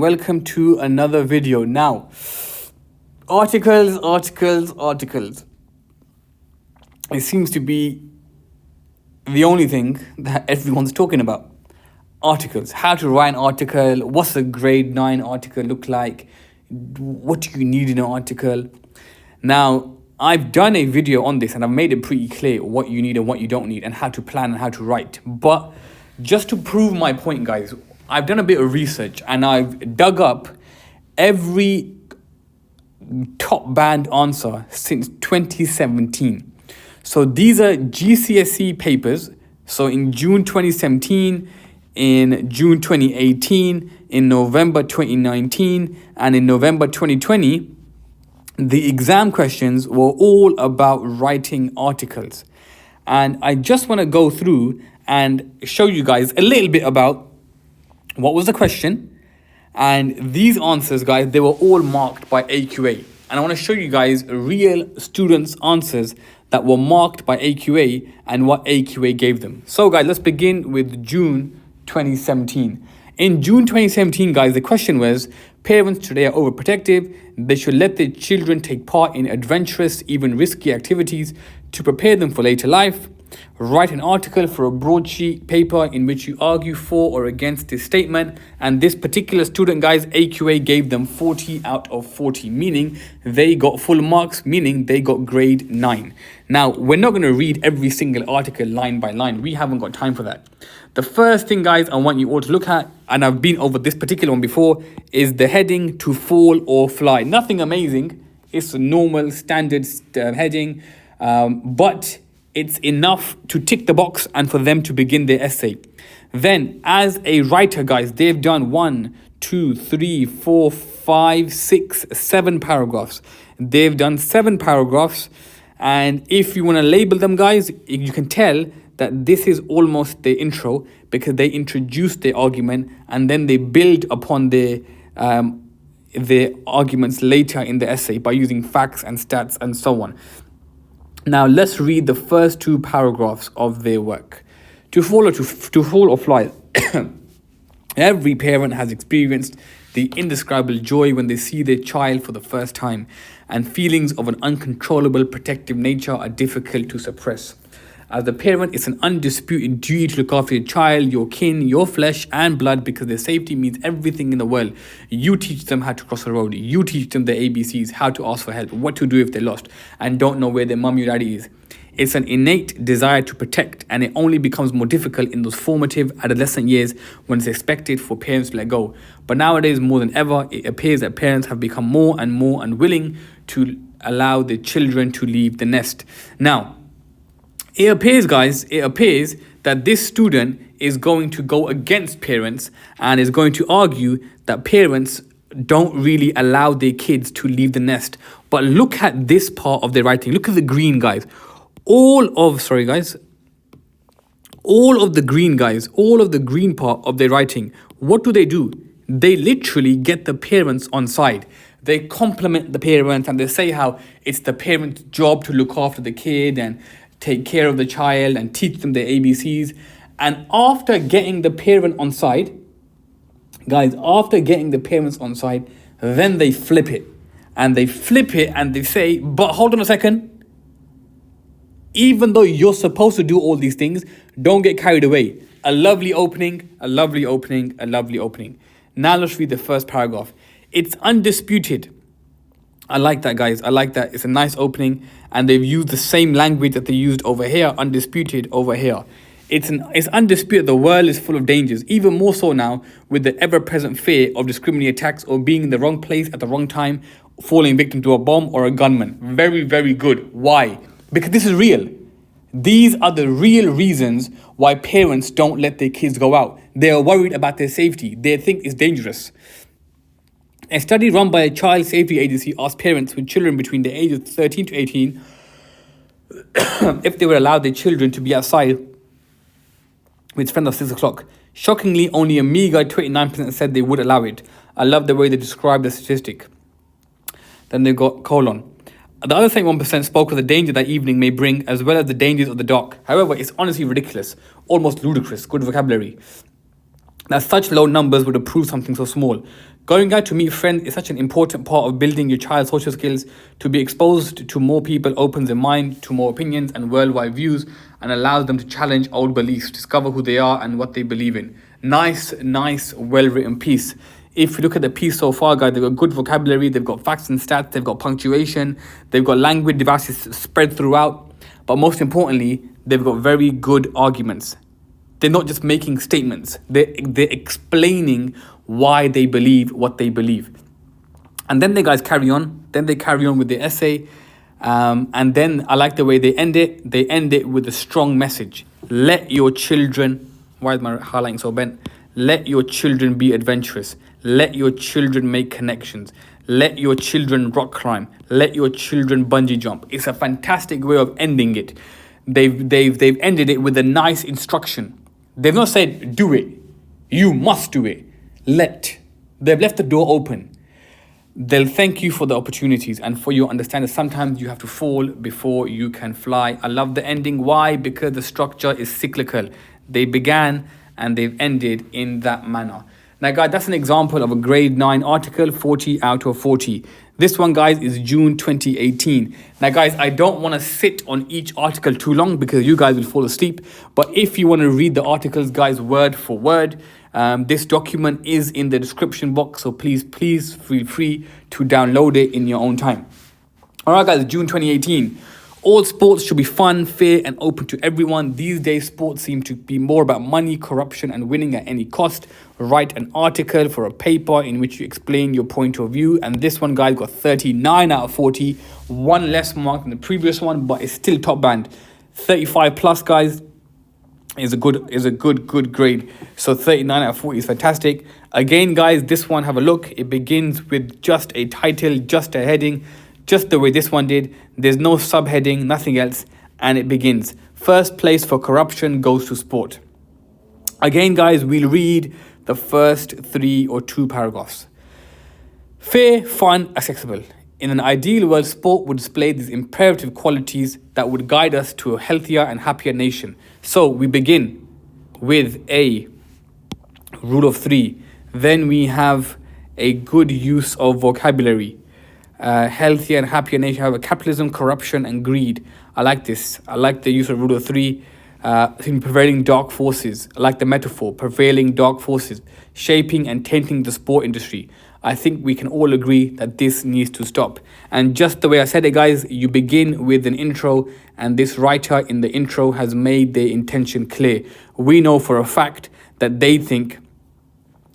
Welcome to another video. Now, articles. It seems to be the only thing that everyone's talking about. Articles. How to write an article. What's a grade 9 article look like? What do you need in an article? Now, I've done a video on this and I've made it pretty clear what you need and what you don't need and how to plan and how to write. But just to prove my point, guys, I've done a bit of research and I've dug up every top band answer since 2017. So these are GCSE papers. So in June 2017, in June 2018, in November 2019, and in November 2020, the exam questions were all about writing articles. And I just want to go through and show you guys a little bit about what was the question. And these answers, guys, they were all marked by AQA. And I want to show you guys real students' answers that were marked by AQA and what AQA gave them. So, guys, let's begin with June 2017. In June 2017, guys, the question was, parents today are overprotective. They should let their children take part in adventurous, even risky activities to prepare them for later life. Write an article for a broadsheet paper in which you argue for or against this statement. And this particular student, guys, AQA gave them 40 out of 40, meaning they got full marks, meaning they got grade 9. Now, we're not going to read every single article line by line. We haven't got time for that. The first thing, guys, I want you all to look at, and I've been over this particular one before, is the heading to fall or fly. Nothing amazing. It's a normal standard heading, but it's enough to tick the box and for them to begin their essay. Then, as a writer, guys, they've done 1, 2, 3, 4, 5, 6, 7 paragraphs. They've done 7 paragraphs. And if you want to label them, guys, you can tell that this is almost the intro because they introduce their argument and then they build upon their arguments later in the essay by using facts and stats and so on. Now, let's read the first 2 paragraphs of their work. To fall or fly. Every parent has experienced the indescribable joy when they see their child for the first time, and feelings of an uncontrollable protective nature are difficult to suppress. As a parent, it's an undisputed duty to look after your child, your kin, your flesh and blood, because their safety means everything in the world. You teach them how to cross the road. You teach them the ABCs, how to ask for help, what to do if they're lost and don't know where their mum or daddy is. It's an innate desire to protect, and it only becomes more difficult in those formative adolescent years when it's expected for parents to let go. But nowadays, more than ever, it appears that parents have become more and more unwilling to allow their children to leave the nest. Now, it appears, guys, that this student is going to go against parents and is going to argue that parents don't really allow their kids to leave the nest. But look at this part of their writing. Look at the green, guys. All of the green part of their writing, what do? They literally get the parents on side. They compliment the parents and they say how it's the parent's job to look after the kid and take care of the child and teach them the ABCs. And after getting the parent on side, guys, then they flip it. And they say, but hold on a second. Even though you're supposed to do all these things, don't get carried away. A lovely opening. Now let's read the first paragraph. It's undisputed. I like that, guys. I like that. It's a nice opening. And they've used the same language that they used over here, undisputed over here. It's undisputed the world is full of dangers, even more so now with the ever-present fear of discriminatory attacks or being in the wrong place at the wrong time, falling victim to a bomb or a gunman. Very, very good. Why? Because this is real. These are the real reasons why parents don't let their kids go out. They are worried about their safety. They think it's dangerous. A study run by a child safety agency asked parents with children between the ages of 13 to 18 if they would allow their children to be outside with friends at 6 o'clock. Shockingly, only a meager 29% said they would allow it. I love the way they describe the statistic. Then they got colon. The other 31% spoke of the danger that evening may bring, as well as the dangers of the dark. However, it's honestly ridiculous, almost ludicrous, good vocabulary, that such low numbers would approve something so small. Going out to meet friends is such an important part of building your child's social skills. To be exposed to more people opens their mind to more opinions and worldwide views and allows them to challenge old beliefs, discover who they are and what they believe in. Nice, well-written piece. If you look at the piece so far, guys, they've got good vocabulary, they've got facts and stats, they've got punctuation, they've got language devices spread throughout, but most importantly, they've got very good arguments. They're not just making statements, they're explaining why they believe what they believe. And then they guys carry on. Then they carry on with the essay. And then I like the way they end it. They end it with a strong message. Let your children, why is my highlighting so bent? Let your children be adventurous. Let your children make connections. Let your children rock climb. Let your children bungee jump. It's a fantastic way of ending it. They've ended it with a nice instruction. They've not said, do it. You must do it. They've left the door open. They'll thank you for the opportunities and for your understanding. Sometimes you have to fall before you can fly. I love the ending. Why? Because the structure is cyclical. They began and they've ended in that manner. Now, guys, that's an example of a grade 9 article, 40 out of 40. This one, guys, is June 2018. Now, guys, I don't want to sit on each article too long because you guys will fall asleep. But if you want to read the articles, guys, word for word, this document is in the description box. So please feel free to download it in your own time. All right, guys, June 2018. All sports should be fun, fair, and open to everyone. These days, sports seem to be more about money, corruption, and winning at any cost. Write an article for a paper in which you explain your point of view. And this one, guys, got 39 out of 40. One less mark than the previous one, but it's still top band. 35 plus, guys, is a good grade. So 39 out of 40 is fantastic. Again, guys, this one, have a look. It begins with just a title, just a heading, just the way this one did. There's no subheading, nothing else, and it begins. First place for corruption goes to sport. Again, guys, we'll read the first 3 or 2 paragraphs. Fair, fun, accessible. In an ideal world, sport would display these imperative qualities that would guide us to a healthier and happier nation. So we begin with a rule of 3. Then we have a good use of vocabulary. Healthier and happier nation. However, capitalism, corruption, and greed. I like this. I like the use of rule of 3. Prevailing dark forces. I like the metaphor. Prevailing dark forces shaping and tainting the sport industry. I think we can all agree that this needs to stop. And just the way I said it, guys, you begin with an intro, and this writer in the intro has made their intention clear. We know for a fact that they think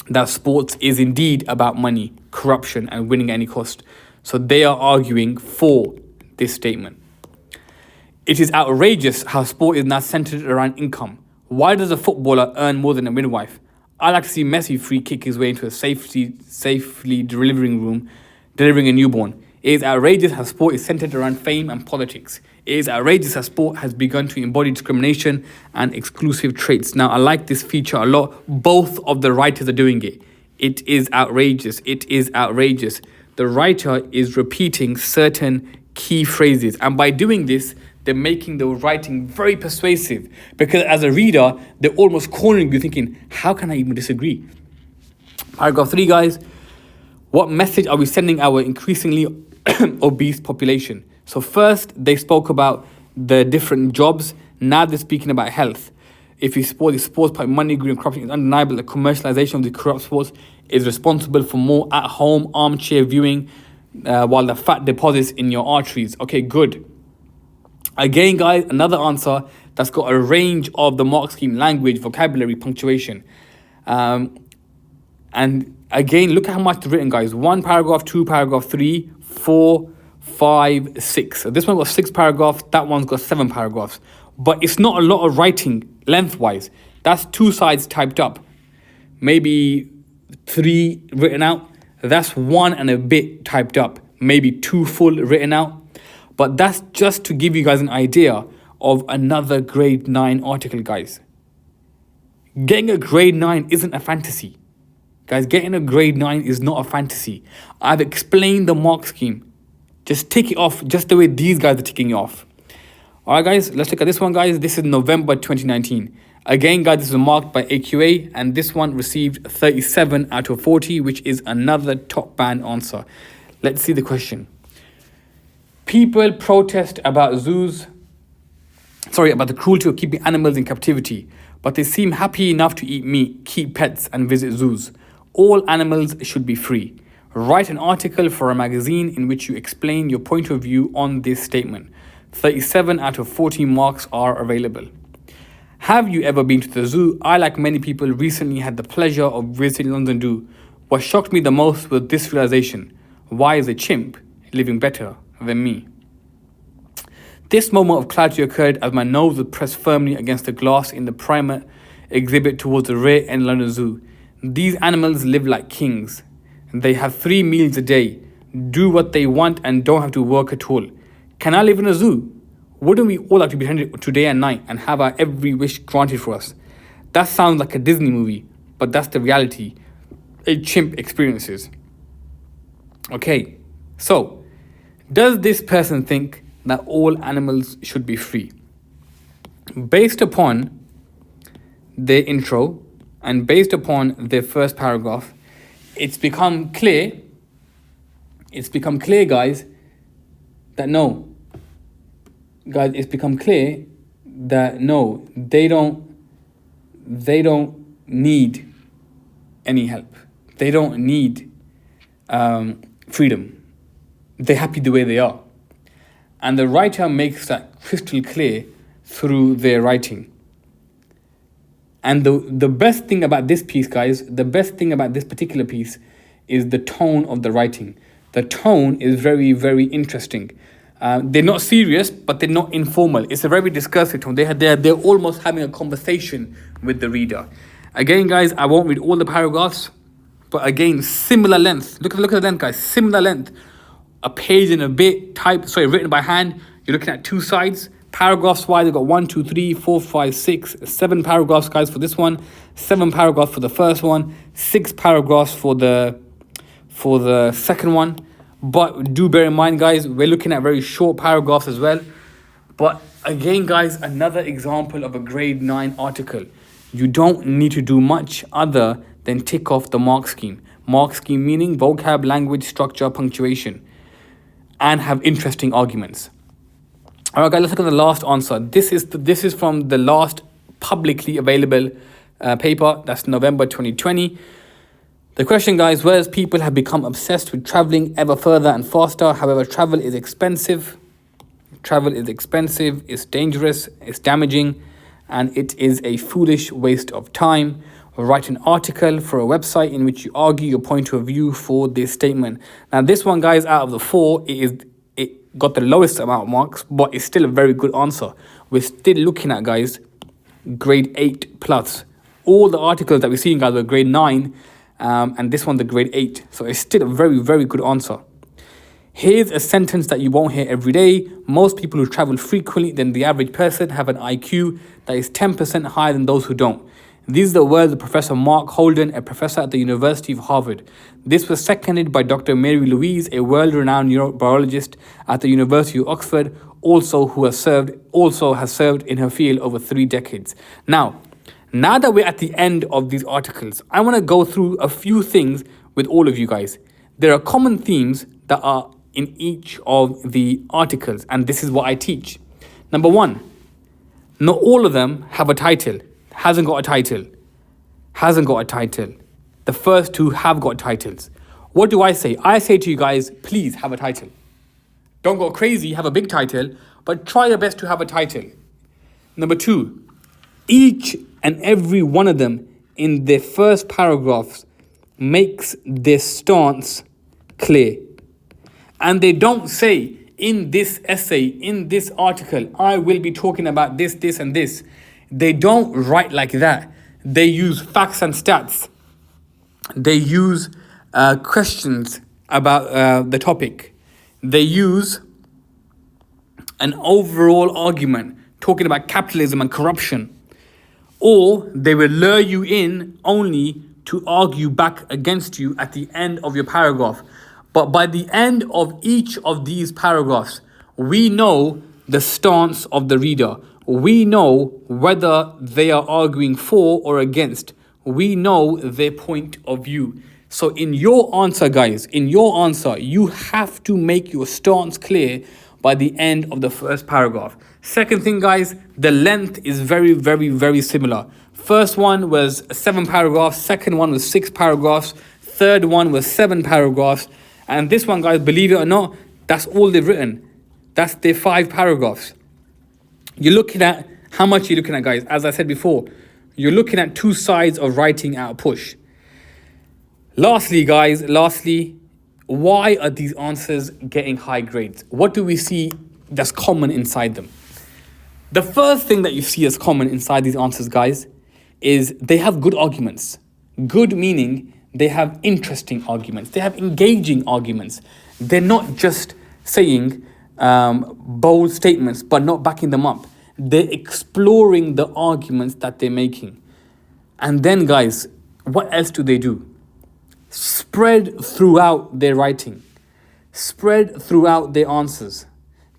that sports is indeed about money, corruption, and winning at any cost. So they are arguing for this statement. It is outrageous how sport is now centered around income. Why does a footballer earn more than a midwife? I like to see Messi free kick his way into a safely delivering a newborn. It is outrageous how sport is centered around fame and politics. It is outrageous how sport has begun to embody discrimination and exclusive traits. Now, I like this feature a lot. Both of the writers are doing it. It is outrageous. It is outrageous. The writer is repeating certain key phrases. And by doing this, they're making the writing very persuasive. Because as a reader, they're almost cornering you thinking, how can I even disagree? Paragraph 3, guys. What message are we sending our increasingly obese population? So first, they spoke about the different jobs. Now they're speaking about health. If you support the sports by money, greed, and corruption, it's undeniable that commercialization of the corrupt sports is responsible for more at-home armchair viewing, while the fat deposits in your arteries. Okay, good. Again, guys, another answer that's got a range of the mark scheme, language, vocabulary, punctuation. And again, look at how much written, guys. 1 paragraph, 2 paragraph, 3, 4, 5, 6. So this one got 6 paragraphs, that one's got 7 paragraphs. But it's not a lot of writing lengthwise. That's 2 sides typed up. Maybe 3 written out. That's 1 and a bit typed up. Maybe 2 full written out. But that's just to give you guys an idea of another grade 9 article, guys. Getting a grade 9 isn't a fantasy. Guys, getting a grade 9 is not a fantasy. I've explained the mark scheme. Just tick it off just the way these guys are ticking it off. Alright, guys, let's look at this one, guys. This is November 2019. Again, guys, this was marked by AQA, and this one received 37 out of 40, which is another top band answer. Let's see the question. People protest about about the cruelty of keeping animals in captivity, but they seem happy enough to eat meat, keep pets, and visit zoos. All animals should be free. Write an article for a magazine in which you explain your point of view on this statement. 37 out of 40 marks are available. Have you ever been to the zoo? I, like many people, recently had the pleasure of visiting London Zoo. What shocked me the most was this realization. Why is a chimp living better than me? This moment of clarity occurred as my nose was pressed firmly against the glass in the primate exhibit towards the rear end London Zoo. These animals live like kings. They have 3 meals a day, do what they want, and don't have to work at all. Can I live in a zoo? Wouldn't we all like to be attended to day and night and have our every wish granted for us? That sounds like a Disney movie, but that's the reality a chimp experiences. Okay, so does this person think that all animals should be free? Based upon their intro and based upon their first paragraph, it's become clear, guys, that no. Guys, it's become clear that no, they don't need any help. They don't need freedom. They're happy the way they are. And the writer makes that crystal clear through their writing. And the best thing about this piece, guys, the best thing about this particular piece is the tone of the writing. The tone is very, very interesting. They're not serious, but they're not informal. It's a very discursive tone. They're almost having a conversation with the reader. Again, guys, I won't read all the paragraphs, but again, similar length. Look at the length, guys. Similar length. A page and a bit, written by hand. You're looking at 2 sides. Paragraphs wise, they've got 1, 2, 3, 4, 5, 6, 7 paragraphs, guys, for this one. 7 paragraphs for the first one. 6 paragraphs for the second one. But do bear in mind, guys, we're looking at very short paragraphs as well. But again, guys, another example of a grade 9 article. You don't need to do much other than tick off the mark scheme. Mark scheme meaning vocab, language, structure, punctuation, and have interesting arguments. All right, guys, let's look at the last answer. This is from the last publicly available paper. That's November 2020. The question, guys, was people have become obsessed with traveling ever further and faster. However, travel is expensive. It's dangerous, it's damaging, and it is a foolish waste of time. Write an article for a website in which you argue your point of view for this statement. Now, this one, guys, out of the 4, it got the lowest amount of marks, but it's still a very good answer. We're still looking at, guys, grade 8 plus. All the articles that we're seeing, guys, were grade 9, and this one, the grade 8. So it's still a very, very good answer. Here's a sentence that you won't hear every day. Most people who travel frequently than the average person have an IQ that is 10% higher than those who don't. These are the words of Professor Mark Holden, a professor at the University of Harvard. This was seconded by Dr. Mary Louise, a world-renowned neurobiologist at the University of Oxford, also has served in her field over 3 decades. Now that we're at the end of these articles, I want to go through a few things with all of you guys. There are common themes that are in each of the articles, and this is what I teach. Number 1, not all of them have a title. Hasn't got a title. The first 2 have got titles. What do I say? I say to you guys, please have a title. Don't go crazy, have a big title, but try your best to have a title. Number 2, each and every one of them in their first paragraphs makes their stance clear. And they don't say, in this essay, in this article, I will be talking about this, this, and this. They don't write like that. They use facts and stats. They use questions about the topic. They use an overall argument talking about capitalism and corruption. Or they will lure you in only to argue back against you at the end of your paragraph. But by the end of each of these paragraphs, we know the stance of the reader. we know whether they are arguing for or against. We know their point of view. So in your answer, guys, in your answer, you have to make your stance clear by the end of the first paragraph. Second thing, guys, the length is very, very, very similar. First one was 7 paragraphs. Second one was 6 paragraphs. Third one was 7 paragraphs. And this one, guys, believe it or not, that's all they've written. That's their 5 paragraphs. You're looking at, how much you're looking at, guys? As I said before, you're looking at 2 sides of writing at a push. Lastly, guys, why are these answers getting high grades? What do we see that's common inside them? The first thing that you see as common inside these answers, guys, is they have good arguments. Good meaning they have interesting arguments. They have engaging arguments. They're not just saying bold statements but not backing them up. They're exploring the arguments that they're making. And then, guys, what else do? Spread throughout their writing. Spread throughout their answers.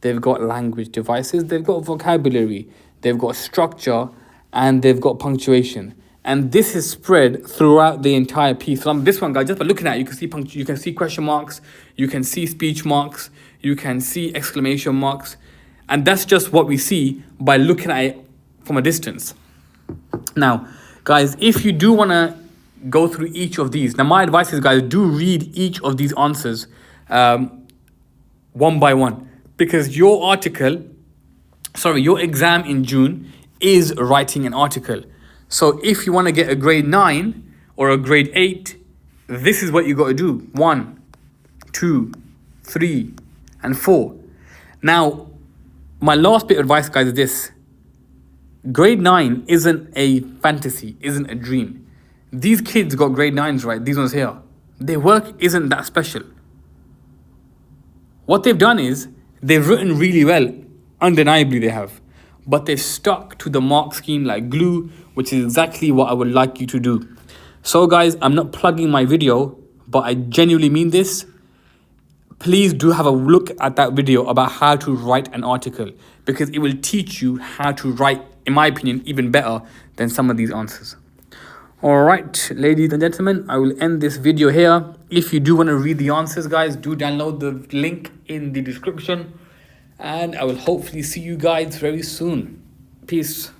They've got language devices, they've got vocabulary, they've got structure, and they've got punctuation. And this is spread throughout the entire piece. So this one, guys, just by looking at it, you can see question marks, you can see speech marks, you can see exclamation marks. And that's just what we see by looking at it from a distance. Now, guys, if you do want to go through each of these, now my advice is, guys, do read each of these answers one by one. Because your exam in June is writing an article. So if you want to get a grade 9 or a grade 8, this is what you got to do. 1, 2, 3, and 4. Now, my last bit of advice, guys, is this. Grade 9 isn't a fantasy, isn't a dream. These kids got grade 9s, right? These ones here. Their work isn't that special. What they've done is, they've written really well. Undeniably they have. But they've stuck to the mark scheme like glue, which is exactly what I would like you to do. So, guys, I'm not plugging my video, but I genuinely mean this. Please do have a look at that video about how to write an article, because it will teach you how to write, in my opinion, even better than some of these answers. All right, ladies and gentlemen, I will end this video here. If you do want to read the answers, guys, do download the link in the description. And I will hopefully see you guys very soon. Peace.